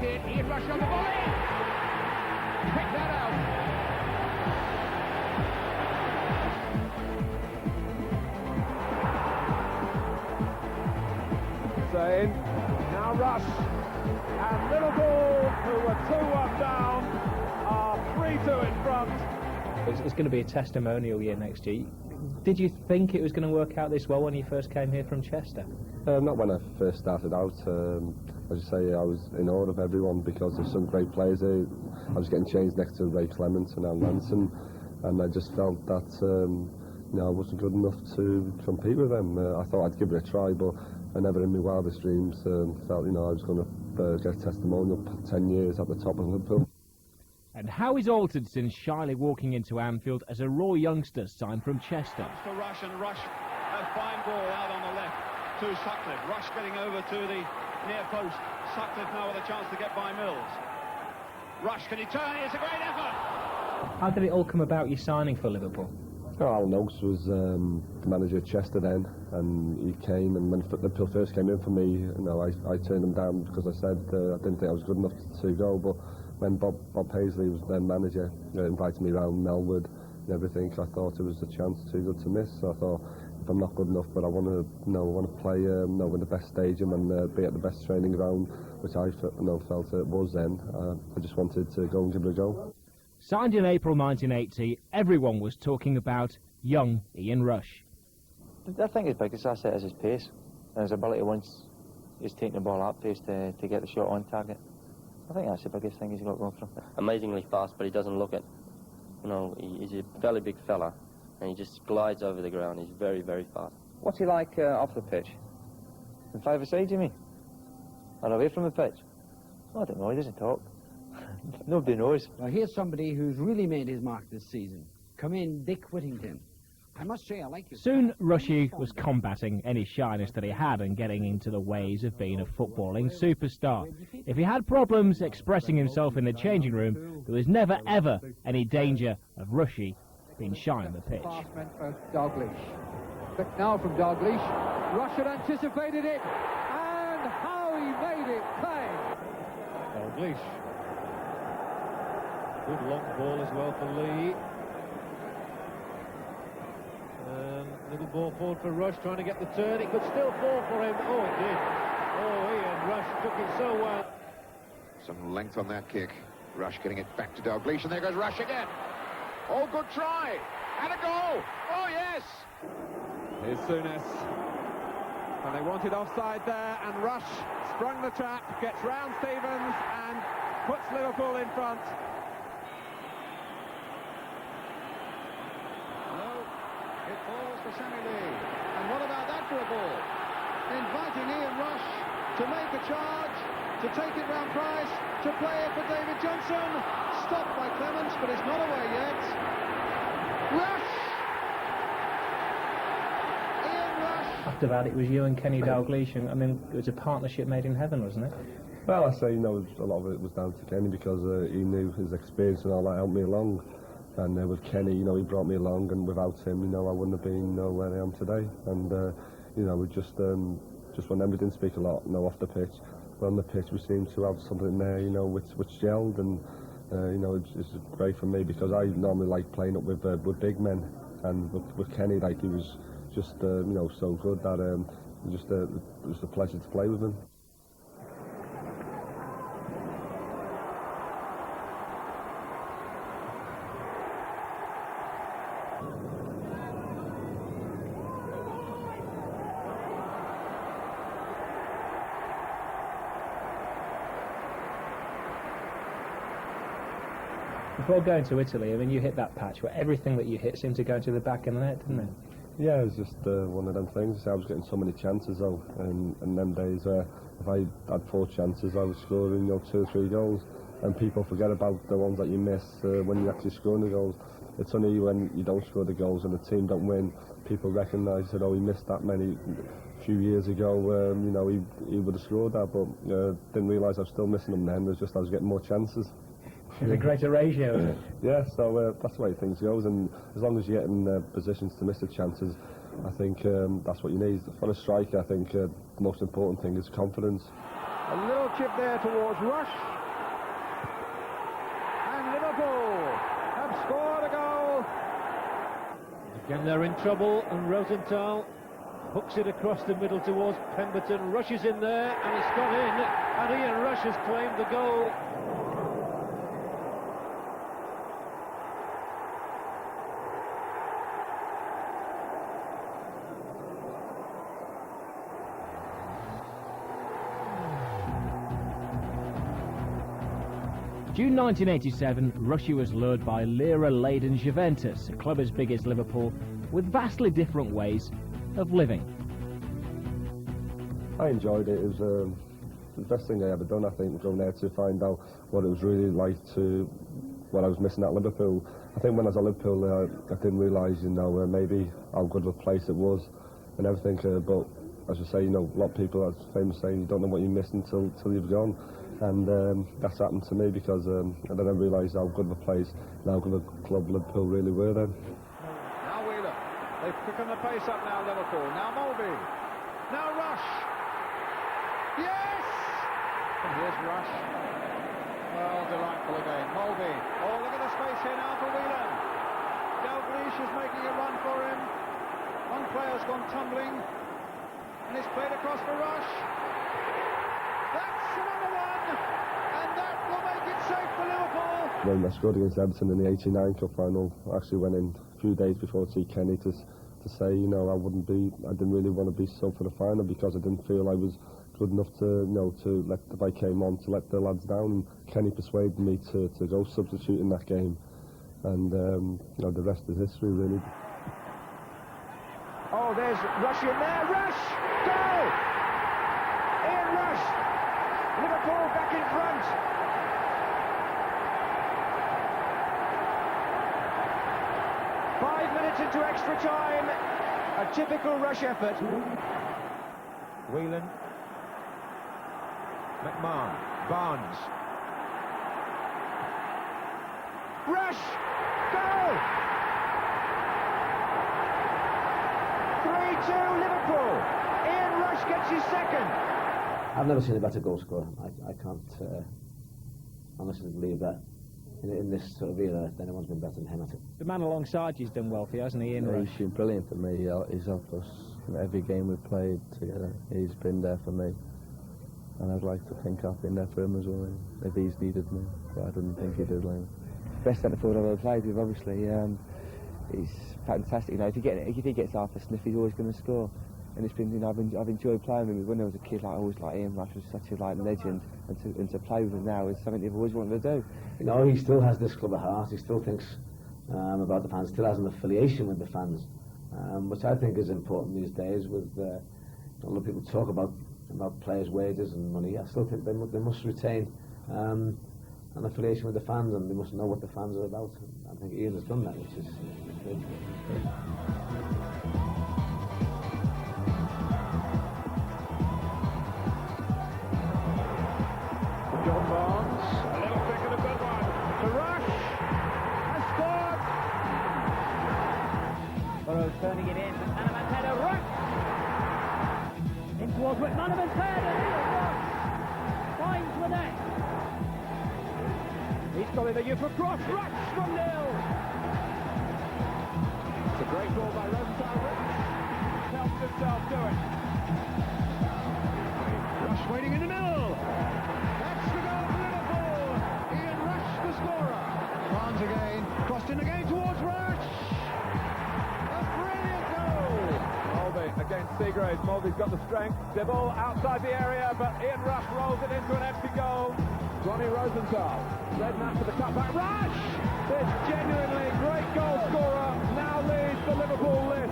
it. Ian Rush on the volley. Pick that out. In. Now Rush. And Liverpool, who were 2-1 down, are 3-2 in front. It's going to be a testimonial year next year. Did you think it was going to work out this well when you first came here from Chester? Not when I first started out. As you say, I was in awe of everyone because there's some great players here. I was getting changed next to Ray Clements and Al Manson, and I just felt that I wasn't good enough to compete with them. I thought I'd give it a try, but I never in my wildest dreams felt I was going to get a testimonial 10 years at the top of Liverpool. And how is altered since shyly walking into Anfield as a raw youngster signed from Chester? For Rush, and Rush, a fine ball out on the left to Sutcliffe. Rush getting over to the near post. Sutcliffe now with a chance to get by Mills. Rush, can he turn? It's a great effort! How did it all come about, you signing for Liverpool? Alan Oakes was the manager at Chester then, and he came, and when Liverpool first came in for me, I turned him down because I said I didn't think I was good enough to go, but when Bob Paisley was their manager, invited me around Melwood and everything, I thought it was a chance too good to miss. So I thought, if I'm not good enough, but I want to play in the best stadium and be at the best training ground, which I felt it was then. I just wanted to go and give it a go. Signed in April 1980, everyone was talking about young Ian Rush. I think his biggest asset is his pace and his ability once he's taking the ball up pace to get the shot on target. I think that's the biggest thing he's got going for him. Amazingly fast, but he doesn't look it. He's a fairly big fella, and he just glides over the ground. He's very, very fast. What's he like off the pitch? In five-a-side, you mean? Or away from the pitch? I don't know, he doesn't talk. Nobody knows. Well, here's somebody who's really made his mark this season. Come in, Dick Whittington. I must say, I like you. Soon, Rushy was combating any shyness that he had and getting into the ways of being a footballing superstar. If he had problems expressing himself in the changing room, there was never, ever any danger of Rushy being shy on the pitch. Pass meant for Dalglish. But now from Dalglish. Rush had anticipated it, and how he made it play. Dalglish. Good long ball as well for Lee. Little ball forward for Rush, trying to get the turn. It could still fall for him. Oh, it did. Oh, Ian Rush took it so well. Some length on that kick. Rush getting it back to Dalglish, and there goes Rush again. Oh, good try. And a goal. Oh, yes. Here's Souness. And they wanted offside there, and Rush sprung the trap, gets round Stevens, and puts Liverpool in front. It falls to Sammy Lee. And what about that for a ball? Inviting Ian Rush to make a charge, to take it round Price, to play it for David Johnson. Stopped by Clements, but it's not away yet. Rush! Ian Rush! After that, it was you and Kenny Dalglish, and it was a partnership made in heaven, wasn't it? Well, I say, a lot of it was down to Kenny because he knew his experience and all that helped me along. And with Kenny, he brought me along, and without him, I wouldn't have been where I am today. And we just when we didn't speak a lot, off the pitch, but on the pitch we seemed to have something there, which gelled, and it's great for me because I normally like playing up with big men, and with Kenny, he was just so good that it was a pleasure to play with him. Before going to Italy, you hit that patch where everything that you hit seemed to go to the back of the net, didn't it? Yeah, it was just one of them things. I was getting so many chances though, and them days if I had 4 chances, I was scoring 2 or 3 goals, and people forget about the ones that you miss when you actually score the goals. It's only when you don't score the goals and the team don't win, people recognise that, he missed that many a few years ago. He would have scored that, but didn't realise I was still missing them then. It was just I was getting more chances. It's a greater ratio, isn't it? Yeah, so that's the way things goes, and as long as you get in positions to miss the chances, I think that's what you need. For a striker, I think the most important thing is confidence. A little chip there towards Rush. Liverpool have scored a goal. Again, they're in trouble, and Rosenthal hooks it across the middle towards Pemberton, rushes in there, and it's gone in, and Ian Rush has claimed the goal. June 1987, Russia was lured by lira-laden Juventus, a club as big as Liverpool, with vastly different ways of living. I enjoyed it. It was the best thing I ever done, I think, going there to find out what it was really like to what I was missing at Liverpool. I think when I was at Liverpool, I didn't realise, you know, maybe how good of a place it was and everything. But as you say, you know, a lot of people, as famous saying, you don't know what you miss until you've gone. And that's happened to me because then I realised how good of a place and how good of a club Liverpool really were then. Now Wheeler. They've quickened the pace up now, Liverpool. Now Mulvey. Now Rush. Yes! And here's Rush. Well, delightful again. Mulvey. Oh, look at the space here now for Wheeler. Dalglish is making a run for him. One player's gone tumbling. And it's played across for Rush. That's another one. And that will make it safe for Liverpool. When I scored against Everton in the '89 Cup final, I actually went in a few days before to see Kenny to say, you know, I didn't really want to be sub for the final because I didn't feel I was good enough to, you know, to let, if I came on, to let the lads down. And Kenny persuaded me to go substitute in that game. And, you know, the rest is history, really. Oh, there's Rush in there. Rush! Goal! Ian Rush! Liverpool back in front. Into extra time, a typical Rush effort. Whelan, McMahon, Barnes, Rush, goal! 3-2 Liverpool. Ian Rush gets his second. I've never seen a better goal scorer. I can't honestly believe that. In this sort of era, anyone's been better than him, I think. The man alongside you's done well for you, hasn't he, Ian Rush? He's been brilliant for me. He's helped us in every game we've played together. He's been there for me. And I'd like to think I've been there for him as well, if he's needed me. But I didn't think he did, like. Best centre forward I've ever played with, obviously. He's fantastic. You know, if he gets half a sniff, he's always going to score. And it's been, you know, I've enjoyed playing with him. When I was a kid, like, I always like Ian Rush was such a legend, and to play with him now is something you've always wanted to do. You know, he still has this club at heart. He still thinks about the fans. Still has an affiliation with the fans, which I think is important these days. With a lot of people talk about players' wages and money. I still think they must retain an affiliation with the fans, and they must know what the fans are about. I think Ian has done that, which is good. John Barnes, a little pick and a good one. The Rush has scored. Burrows turning it in. McManaman's header, Rush! In towards McManaman's head, and Ian Rush finds the net. He's got it, a youth across. Rush from nil. It's a great ball by Rosenthal. Rush helps himself to it. Rush waiting in the middle. Barnes again, crossed in again towards Rush. A brilliant goal. Mulvey against Seagraves. Mulvey's got the strength. The ball outside the area, but Ian Rush rolls it into an empty goal. Ronnie Rosenthal. Redknapp for the cutback. Rush! This genuinely great goal scorer now leads the Liverpool list.